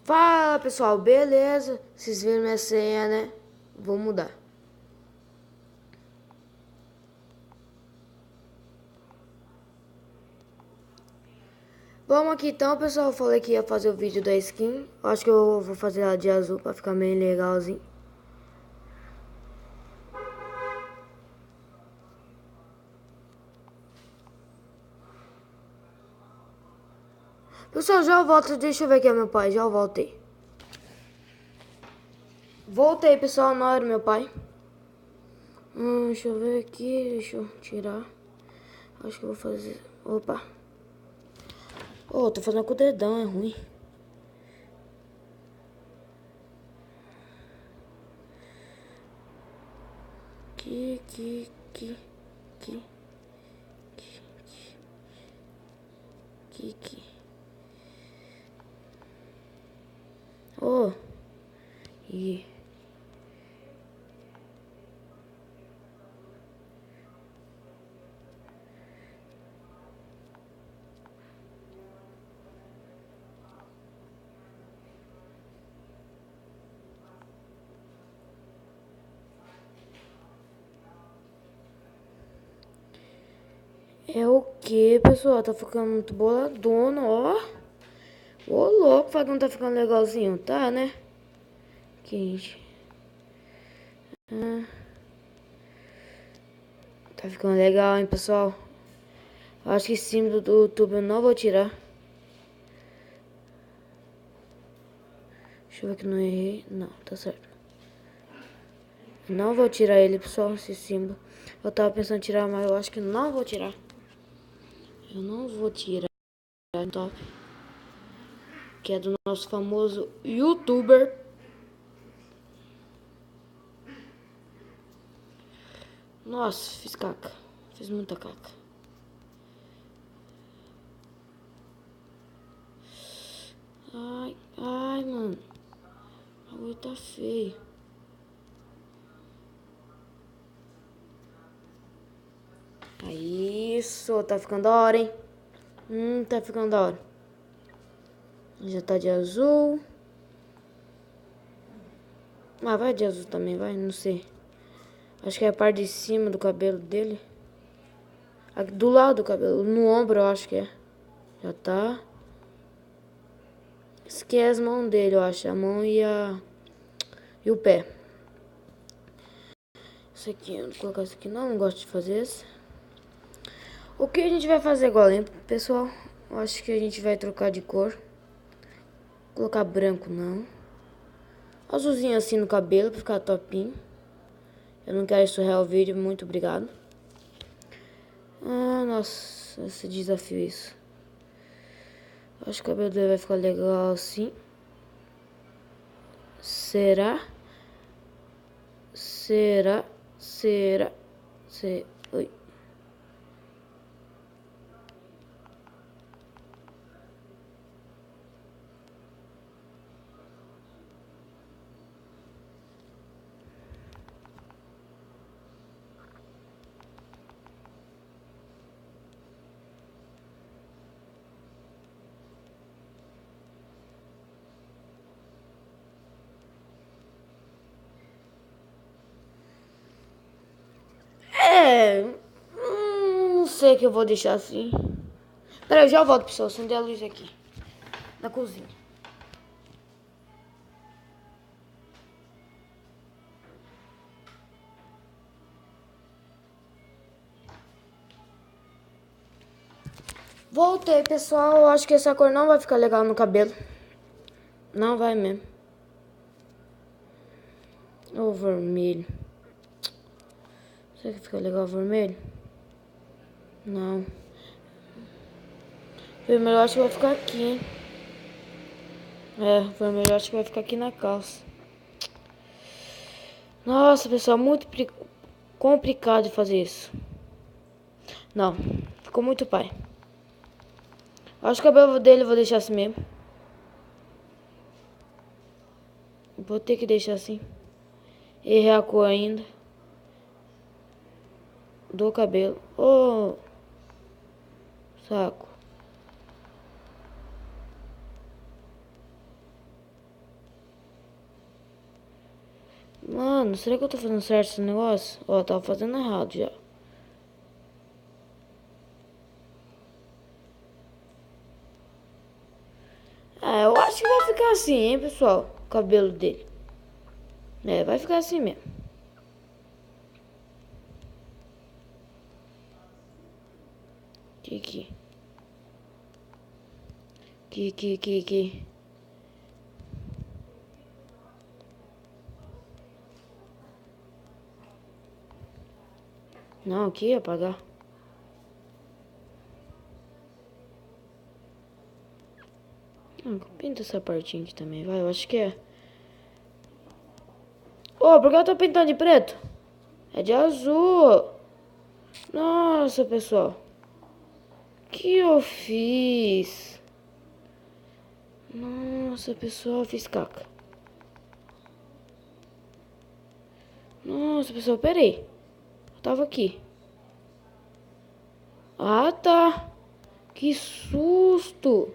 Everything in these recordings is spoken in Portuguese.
Fala pessoal, beleza? Vocês viram minha senha, né? Vou mudar. Vamos aqui então, pessoal. Eu falei que ia fazer o vídeo da skin. Acho que eu vou fazer ela de azul pra ficar meio legalzinho. Pessoal, já volto. Deixa eu ver quem é meu pai. Já voltei. Voltei, pessoal. Não era meu pai. Deixa eu ver aqui. Deixa eu tirar. Acho que eu vou fazer. Opa. Oh, tô fazendo com o dedão, é ruim. Aqui, aqui, aqui, aqui, aqui, aqui. Oh. E é o que, pessoal? Tá ficando muito boladona, ó. Ô, louco, fala que não tá ficando legalzinho, tá, né? Quente. Tá ficando legal, hein, pessoal? Eu acho que esse símbolo do YouTube eu não vou tirar. Deixa eu ver que não errei. Não, tá certo. Não vou tirar ele, pessoal, esse símbolo. Eu tava pensando em tirar, mas eu acho que não vou tirar. Eu não vou tirar. Top. Que é do nosso famoso YouTuber. Nossa, fiz caca. Fiz muita caca. Ai, ai, mano. A oi tá feio. Isso, tá ficando da hora, hein? Tá ficando da hora. Já tá de azul. Ah, vai de azul também, vai, não sei. Acho que é a parte de cima do cabelo dele. Aqui do lado do cabelo, no ombro eu acho que é. Já tá. Isso aqui é as mãos dele, eu acho. A mão e o pé. Isso aqui, eu vou colocar isso aqui não gosto de fazer isso. O que a gente vai fazer agora, hein, pessoal? Eu acho que a gente vai trocar de cor. Colocar branco não. Azulzinho assim no cabelo pra ficar topinho. Eu não quero surrar o vídeo, muito obrigado. Ah, nossa, esse desafio isso. Acho que o cabelo dele vai ficar legal assim. Será? Será? Será? Oi. Não sei que eu vou deixar assim. Pera aí, eu já volto, pessoal. Acender a luz aqui. Na cozinha. Voltei, pessoal. Eu acho que essa cor não vai ficar legal no cabelo. Não vai mesmo. O vermelho. Será que fica legal o vermelho? Não. Vermelho eu acho que vai ficar aqui, hein? É, vermelho eu acho que vai ficar aqui na calça. Nossa, pessoal, muito complicado de fazer isso. Não, ficou muito pai. Acho que o cabelo dele eu vou deixar assim mesmo. Vou ter que deixar assim. Errei a cor ainda. Do cabelo. Oh, saco. Mano, será que eu tô fazendo certo esse negócio? Ó, tava fazendo errado já. É, eu acho que vai ficar assim, hein, pessoal? O cabelo dele. É, vai ficar assim mesmo. Que. Que. Não, aqui apagar. Pinta essa partinha aqui também, vai. Eu acho que é. Ô, por que eu tô pintando de preto? É de azul. Nossa, pessoal. O que eu fiz? Nossa, pessoal, eu fiz caca. Nossa, pessoal, peraí. Eu tava aqui. Ah, tá. Que susto.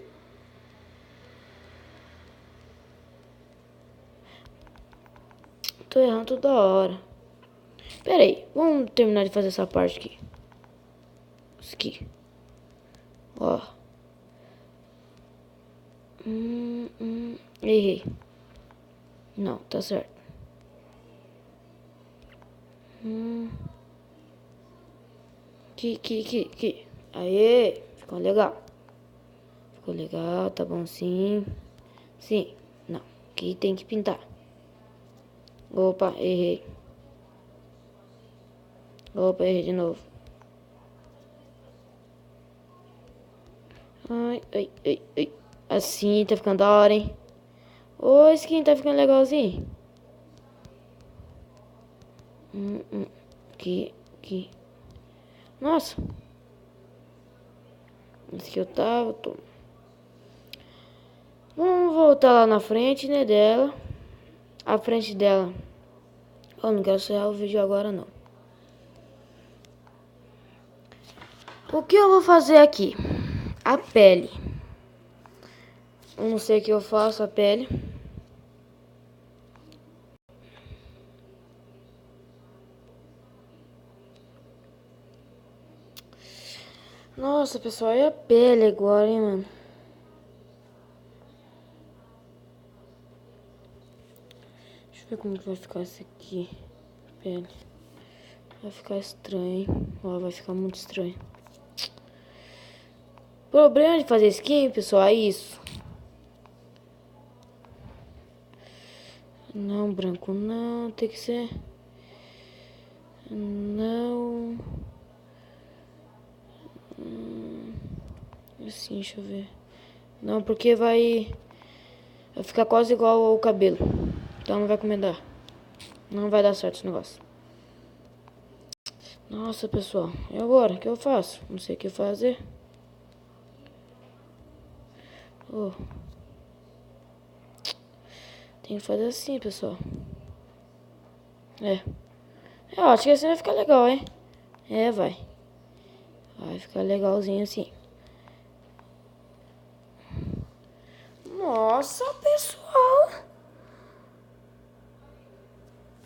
Tô errando toda hora. Peraí, vamos terminar de fazer essa parte aqui. Isso aqui. Ó. Errei. Não, tá certo. Que. Aê, ficou legal. Ficou legal, tá bom sim. Sim, não. Aqui tem que pintar. Opa, errei. Opa, errei de novo. Ai. Assim tá ficando da hora, hein? Ô, skin tá ficando legalzinho. Aqui. Nossa. Esse que eu tava. Vamos voltar lá na frente, né, dela. A frente dela. Eu não quero encerrar o vídeo agora, não. O que eu vou fazer aqui? A pele. Eu não sei o que eu faço, a pele. Nossa, pessoal, e a pele agora, hein, mano? Deixa eu ver como que vai ficar isso aqui. Pele. Vai ficar estranho, hein? Ó, vai ficar muito estranho. O problema de fazer skin, pessoal, é isso. Não, branco não. Tem que ser... Não... Assim, deixa eu ver. Não, porque vai ficar quase igual ao cabelo. Então não vai comendar. Não vai dar certo esse negócio. Nossa, pessoal. E agora? O que eu faço? Não sei o que fazer. Oh. Tem que fazer assim, pessoal. Eu acho que assim vai ficar legal, hein? Vai. Vai ficar legalzinho assim. Nossa, pessoal.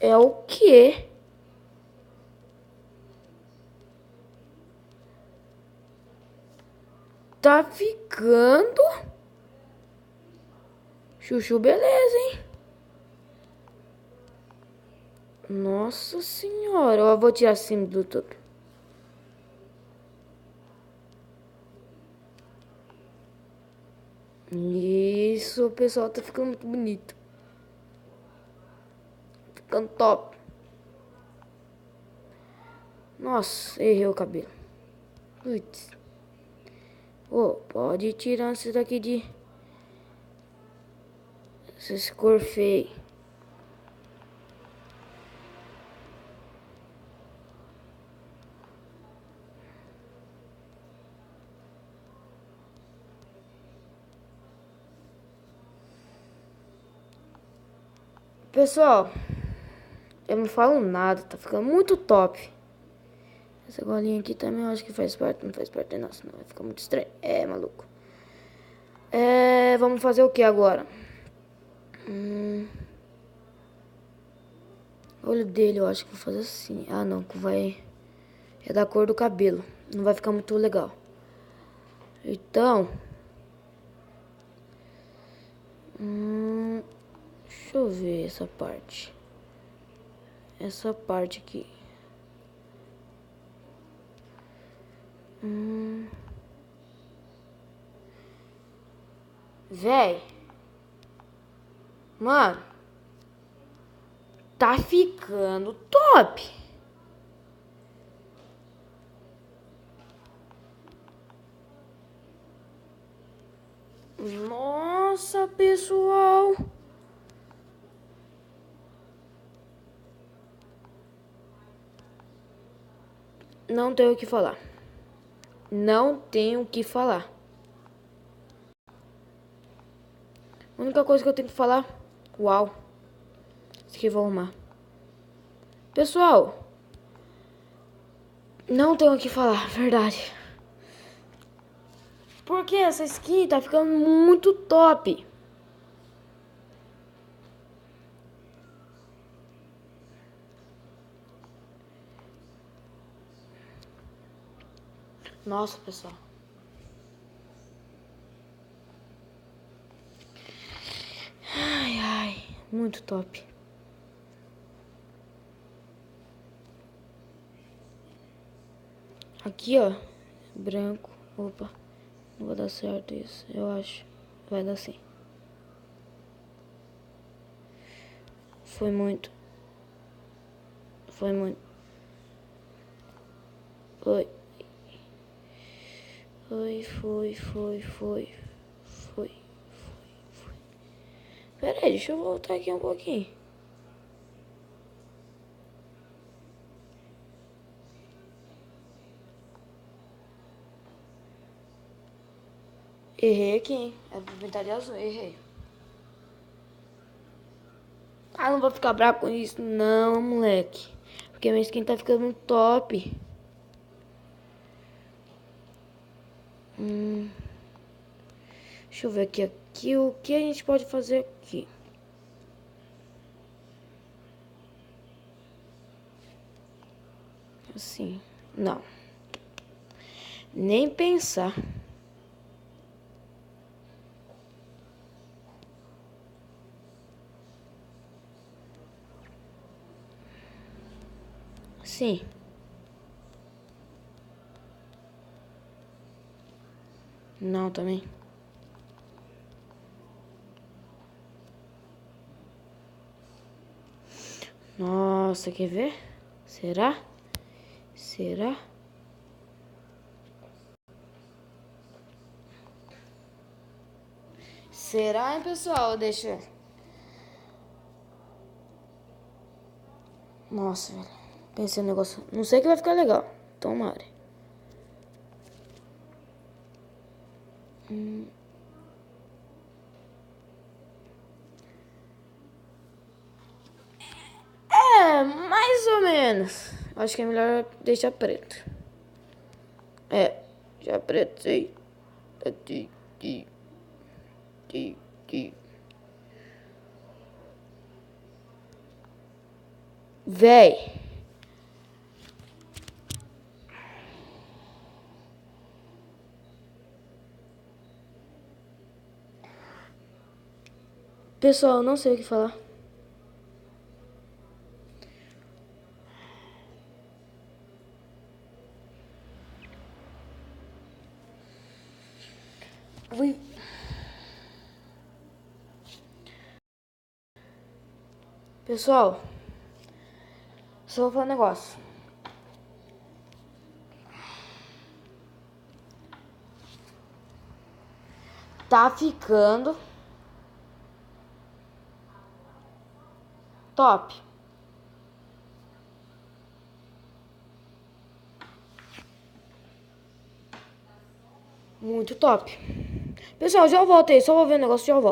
É o quê? Tá ficando... Chuchu, beleza, hein? Nossa senhora. Eu vou tirar assim do todo. Isso, pessoal, tá ficando muito bonito. Ficando top. Nossa, errei o cabelo. Putz. Pode ir tirando isso daqui de... Essas cor feia. Pessoal, eu não falo nada, tá ficando muito top. Essa golinha aqui também eu acho que faz parte, não faz parte, não, senão vai ficar muito estranho. É, maluco. Vamos fazer o que agora? O olho dele eu acho que vou fazer assim. Ah, não, que vai... É da cor do cabelo. Não vai ficar muito legal. Então... deixa eu ver essa parte. Essa parte aqui. Véi. Mano. Tá ficando top. Nossa, pessoal. Não tenho o que falar. Não tenho o que falar. A única coisa que eu tenho que falar... Uau. Isso aqui eu vou arrumar. Pessoal. Não tenho o que falar, verdade. Porque essa skin tá ficando muito top. Nossa, pessoal. Ai, ai. Muito top. Aqui, ó. Branco. Opa. Não vai dar certo isso, eu acho. Vai dar sim. Foi muito. Foi muito. Foi. Foi. Pera aí, deixa eu voltar aqui um pouquinho. Errei aqui, hein? É pra pintar de azul, errei. Ah, não vou ficar bravo com isso, não, moleque. Porque minha skin tá ficando top. Deixa eu ver aqui. O que a gente pode fazer aqui? Assim, não. Nem pensar. Sim. Não, também. Nossa, quer ver? Será? Será? Será, hein, pessoal? Deixa. Nossa, velho. Pensei no negócio. Não sei que vai ficar legal. Tomara. É, mais ou menos. Acho que é melhor deixar preto. É, já preto, sei. Véi. Pessoal, não sei o que falar. Ui. Pessoal, só vou falar um negócio. Tá ficando top. Muito top. Pessoal, já volto aí. Só vou ver o negócio e já volto.